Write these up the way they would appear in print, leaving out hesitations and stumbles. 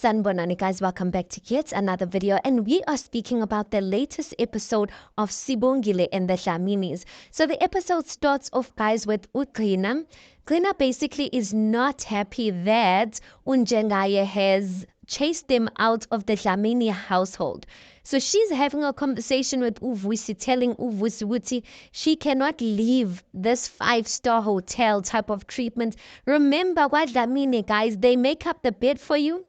Sanbonani guys, welcome back to yet another video, and we are speaking about the latest episode of Sibongile and the Dlaminis. So the episode starts off guys with Uqina. Qina basically is not happy that Unjengaye has chased them out of the Dlamini household. So she's having a conversation with Uvusi, telling Uvusi Wuti she cannot leave this 5-star hotel type of treatment. Remember what Dlamini guys, they make up the bed for you.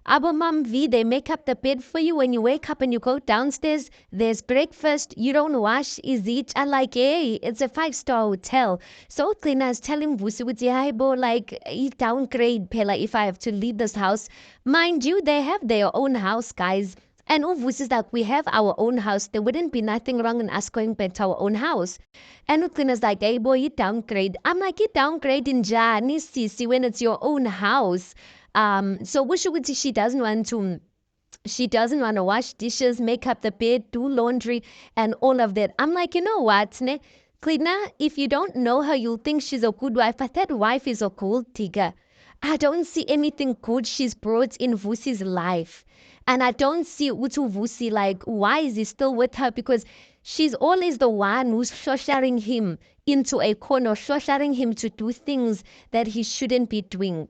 Abo Mam V, they make up the bed for you. When you wake up and you go downstairs, there's breakfast. You don't wash, is it? I like, hey, it's a 5-star hotel. So Qina is telling Vusi Wuti, hi bo, like, downgrade Pela if I have to leave this house. Mind you, they have their own house, guys. And Uvusi is like, we have our own house. There wouldn't be nothing wrong in us going back to our own house. And Uqina is like, hey boy, you downgrade. I'm like, you downgrade in Jani Sisi when it's your own house. So Wushuguti, she doesn't want to wash dishes, make up the bed, do laundry, and all of that. I'm like, you know what, ne? Qina, if you don't know her, you'll think she's a good wife, but that wife is a gold digger. I don't see anything good she's brought in Vusi's life. And I don't see Utu Vusi, like, why is he still with her? Because she's always the one who's shoshering him into a corner, shoshering him to do things that he shouldn't be doing.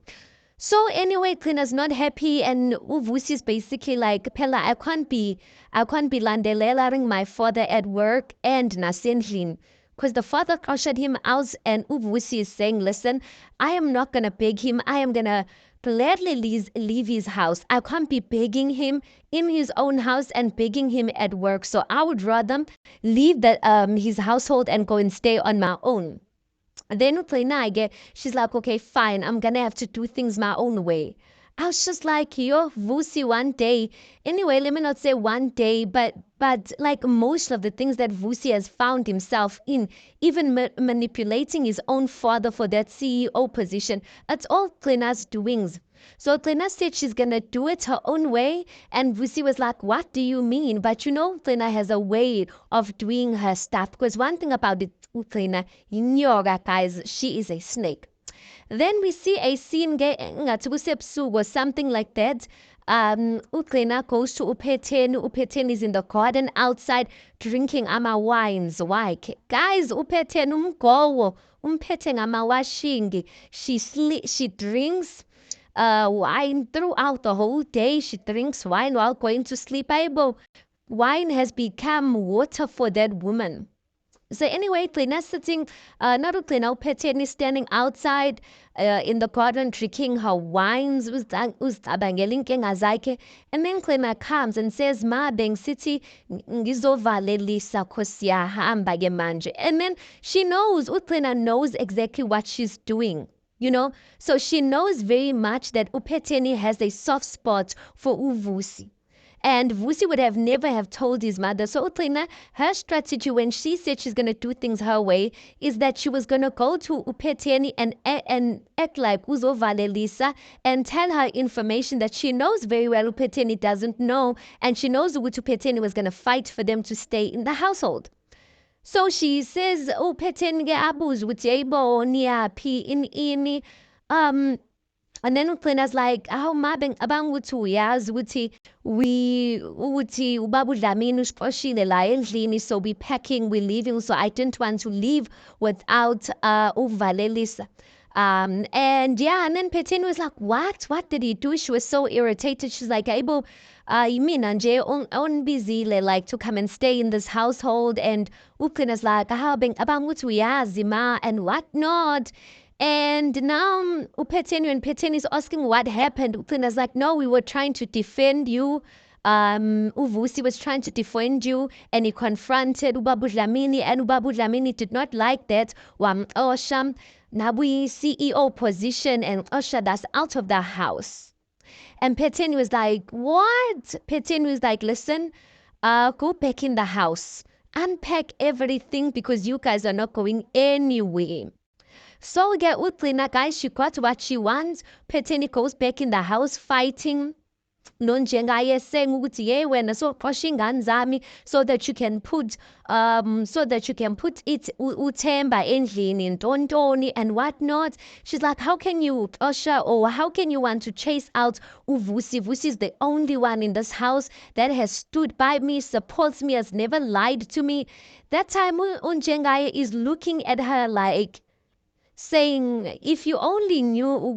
So anyway, Qina's not happy, and Uvusi is basically like, Pela, I can't be landelaring my father at work and nasendlin. Because the father ushered him out, and Uvusi is saying, listen, I am not going to beg him. I am going to gladly leave his house. I can't be begging him in his own house and begging him at work. So I would rather leave his household and go and stay on my own. Then Qina, she's like, okay, fine, I'm gonna have to do things my own way. I was just like, yo, Vusi one day. Anyway, let me not say one day, but like most of the things that Vusi has found himself in, even manipulating his own father for that CEO position, it's all Qina's doings. So Qina said she's gonna do it her own way, and Vusi was like, what do you mean? But you know, Qina has a way of doing her stuff, because one thing about it, Qina, Nyoga guys, she is a snake. Then we see a scene or something like that. Uqina goes to Upheteni. Upheteni is in the garden outside drinking ama wines. Why? Guys, Upheteni umgowo. Umphethe ngamawashingi. She drinks wine throughout the whole day. She drinks wine while going to sleep. Wine has become water for that woman. So anyway, Qina sitting, Qina Upheteni is standing outside in the garden drinking her wines, and then Qina comes and says, Ma beng city ngizovalelisa khosi yahamba ke manje. And then she knows, Qina knows exactly what she's doing. You know, so she knows very much that Upheteni has a soft spot for Uvusi. And Vusi would have never have told his mother. So Qina, her strategy when she said she's going to do things her way is that she was going to go to Upheteni and act like Uzovalelisa and tell her information that she knows very well Upheteni doesn't know. And she knows Upheteni was going to fight for them to stay in the household. So she says, Upheteni ke abuz Wutiebo niyapi ini and then Qina's like, oh, mabeng abang uyazi ukuthi ubaba uDlamini usiqoshile la endlini, so we packing, we leaving. So I didn't want to leave without uvalelisa. And yeah, and then Pheteni was like, what did he do? She was so irritated. She's like, Abo, mina nje onbizile like to come and stay in this household. And Qina's like, abang uyazi ma and whatnot. And now Upheteni, and Pheteni is asking what happened. Qina's like, no, we were trying to defend you. Uvusi was trying to defend you, and he confronted Ubaba Dlamini, and Ubaba Dlamini did not like that. Osha, now we CEO position, and Osha that's out of the house. And Pheteni was like, what? Pheteni was like, listen, go back in the house, unpack everything because you guys are not going anywhere. So get Qina, guys, she got what she wants. Pheteni goes back in the house fighting. nonjengaye saying ukuthi hey wena soqosha ingane zami so that you can put it uthemba endlini ntontoni and whatnot. She's like, how can you Osha, or how can you want to chase out uvusi? Vusi is the only one in this house that has stood by me, supports me, has never lied to me. That time unjengaye is looking at her like saying, if you only knew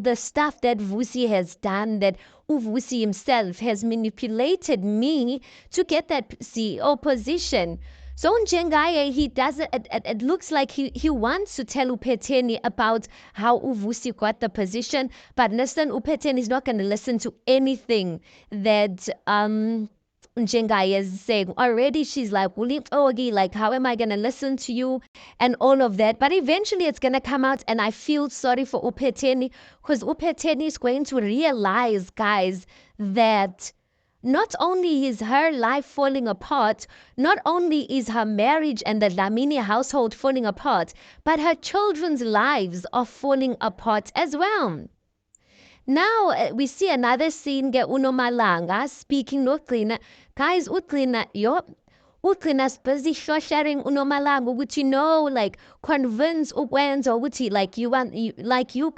the stuff that Vusi has done, that Vusi himself has manipulated me to get that CEO position. So Njengaye, he does it looks like he wants to tell Upeteni about how Uvusi got the position, but listen, Upeteni is not going to listen to anything that Njengaye is saying. Already she's like, Ogi, like, how am I going to listen to you and all of that? But eventually it's going to come out, and I feel sorry for Upeteni, because Upeteni is going to realize, guys, that not only is her life falling apart, not only is her marriage and the Dlamini household falling apart, but her children's lives are falling apart as well. Now we see another scene get uNomalanga speaking no Uklina. Guys, Uklina, Uklina's busy sharing uNomalanga, which like convince Ukwenzo ukuthi like you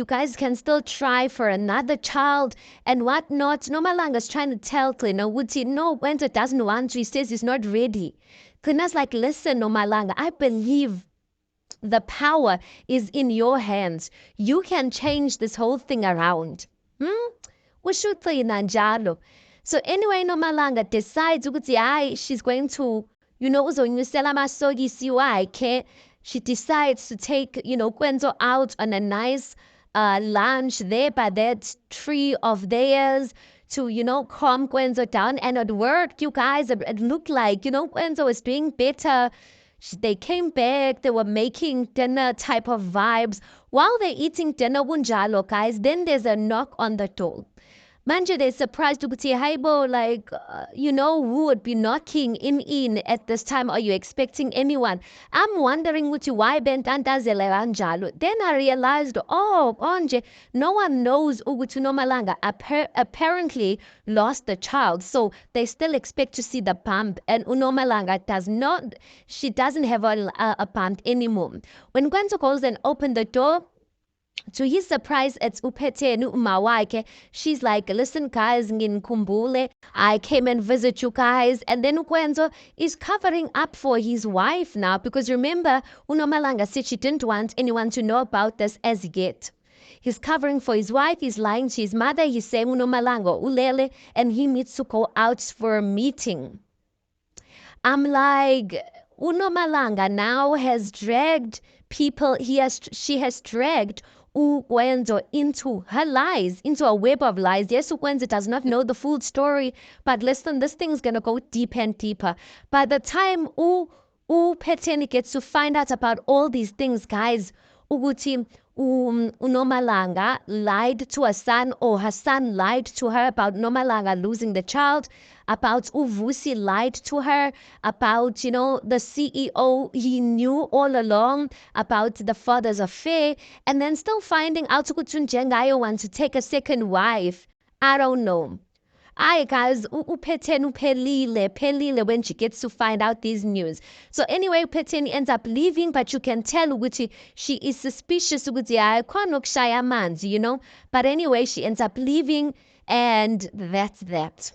guys can still try for another child and whatnot. Nomalanga's trying to tell Klina ukuthi no, Ukwenzo doesn't want to, he says he's not ready. Klina's like, listen, Nomalanga, I believe the power is in your hands. You can change this whole thing around. Ushuthi nanjalo. So anyway, Nomalanga decides ukuthi she's going to, uzonyusela amasokisi wakhe. She decides to take, Kwenzo out on a nice lunch there by that tree of theirs to, calm Kwenzo down. And it worked, you guys. It looked like, Kwenzo was doing better. They came back, they were making dinner type of vibes. While they're eating dinner, Wunjalo, guys, then there's a knock on the door. Manje, they're surprised to see Haibo, like, who would be knocking in at this time? Are you expecting anyone? I'm wondering why Bentantazele Anjalo. Then I realized, Onje, no one knows Ugutu Nomalanga apparently lost the child. So they still expect to see the pump. And Unomalanga she doesn't have a pump anymore. When Gwenzo goes and opened the door, to his surprise, it's Upeteni Umawake. She's like, listen, guys, Kumbule, I came and visit you guys. And then Ukwenzo is covering up for his wife now, because remember, Unomalanga said she didn't want anyone to know about this as yet. He's covering for his wife. He's lying to his mother. He's saying Unomalanga ulele, and he needs to go out for a meeting. I'm like, Unomalanga now has dragged people. She has dragged Ukwenzo into her lies, into a web of lies. Yes, Ukwenzo does not know the full story, but listen, this thing's gonna go deeper and deeper. By the time Peteni gets to find out about all these things, guys, Uguti Unomalanga lied to her son, or her son lied to her about Nomalanga losing the child, about Uvusi lied to her, about, the CEO he knew all along about the father's affair, and then still finding out Njengaye wants to take a second wife. I don't know. Guys, Upeteni pelile when she gets to find out these news. So anyway, Upeteni ends up leaving, but you can tell ukuthi she is suspicious ukuthi khona manzi, But anyway, she ends up leaving, and that's that.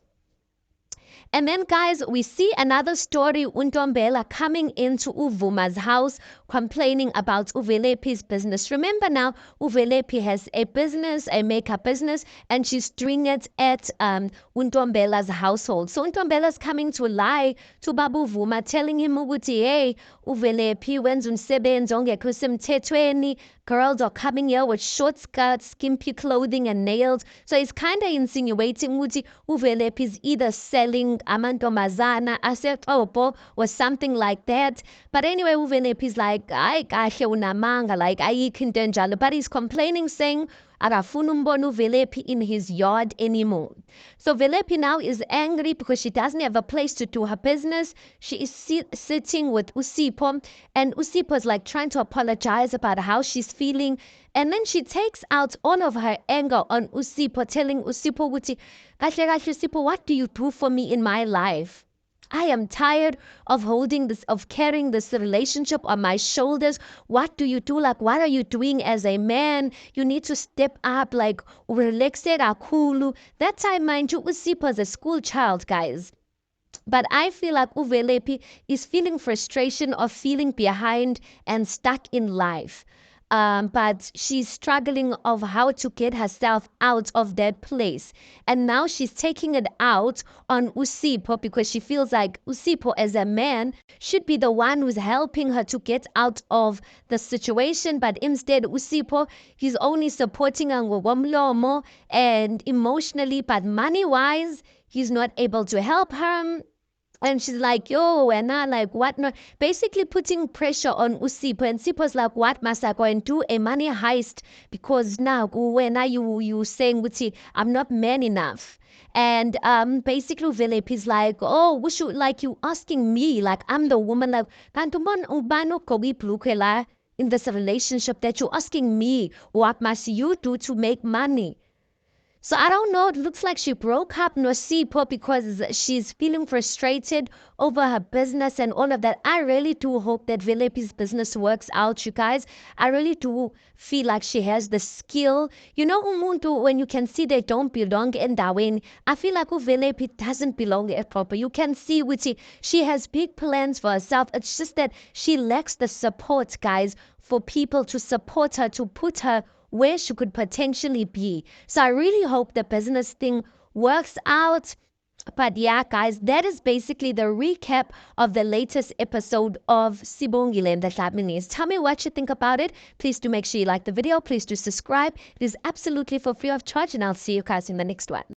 And then, guys, we see another story, Untombela coming into Uvuma's house, complaining about Uvelepi's business. Remember now, Uvelepi has a business, a makeup business, and she's doing it at Untombela's household. So Untombela's coming to lie to Babu Vuma, telling him, hey, Uvelepi wenza umsebenzi ongekho semthethweni. Girls are coming here with short skirts, skimpy clothing, and nails. So he's kind of insinuating ukuthi Uvelepi is either selling amantombazana, asetopo, or something like that. But anyway, Uvelepi is like, ay kahle unamanga, like ayikho into enjalo. But he's complaining, saying, akafuni umbona uVelephi in his yard anymore. So Velephi now is angry because she doesn't have a place to do her business. She is sitting with Usipho, and Usipho is like trying to apologize about how she's feeling. And then she takes out all of her anger on Usipho, telling Usipho, kahle kahle Usipho, what do you do for me in my life? I am tired of carrying this relationship on my shoulders. What do you do? Like, what are you doing as a man? You need to step up, like, relax kakhulu. That time, mind you, Usipho is a school child, guys. But I feel like uVelephi is feeling frustration of feeling behind and stuck in life. But she's struggling of how to get herself out of that place. And now she's taking it out on Usipho because she feels like Usipho as a man should be the one who's helping her to get out of the situation. But instead, Usipho, he's only supporting her ngomlomo and emotionally, but money-wise, he's not able to help her. And she's like, yo, and I like, what not? Basically putting pressure on Usipho. And Sipho's like, what must I go and do? A money heist. Because now, when are you saying, Uti, I'm not man enough. And basically Velephi is like, oh, like you asking me, like I'm the woman, like, kantumon ubano kogi plukela in this relationship that you're asking me, what must you do to make money? So I don't know. It looks like she broke up Nosipho because she's feeling frustrated over her business and all of that. I really do hope that Velephi's business works out, you guys. I really do feel like she has the skill. You know, umuntu, when you can see they don't belong in Darwin, I feel like uVelephi doesn't belong at proper. You can see Witty, she has big plans for herself. It's just that she lacks the support, guys, for people to support her, to put her where she could potentially be. So I really hope the business thing works out. But yeah, guys, that is basically the recap of the latest episode of Sibongile and the Dlaminis. Tell me what you think about it. Please do make sure you like the video. Please do subscribe. It is absolutely for free of charge, and I'll see you guys in the next one.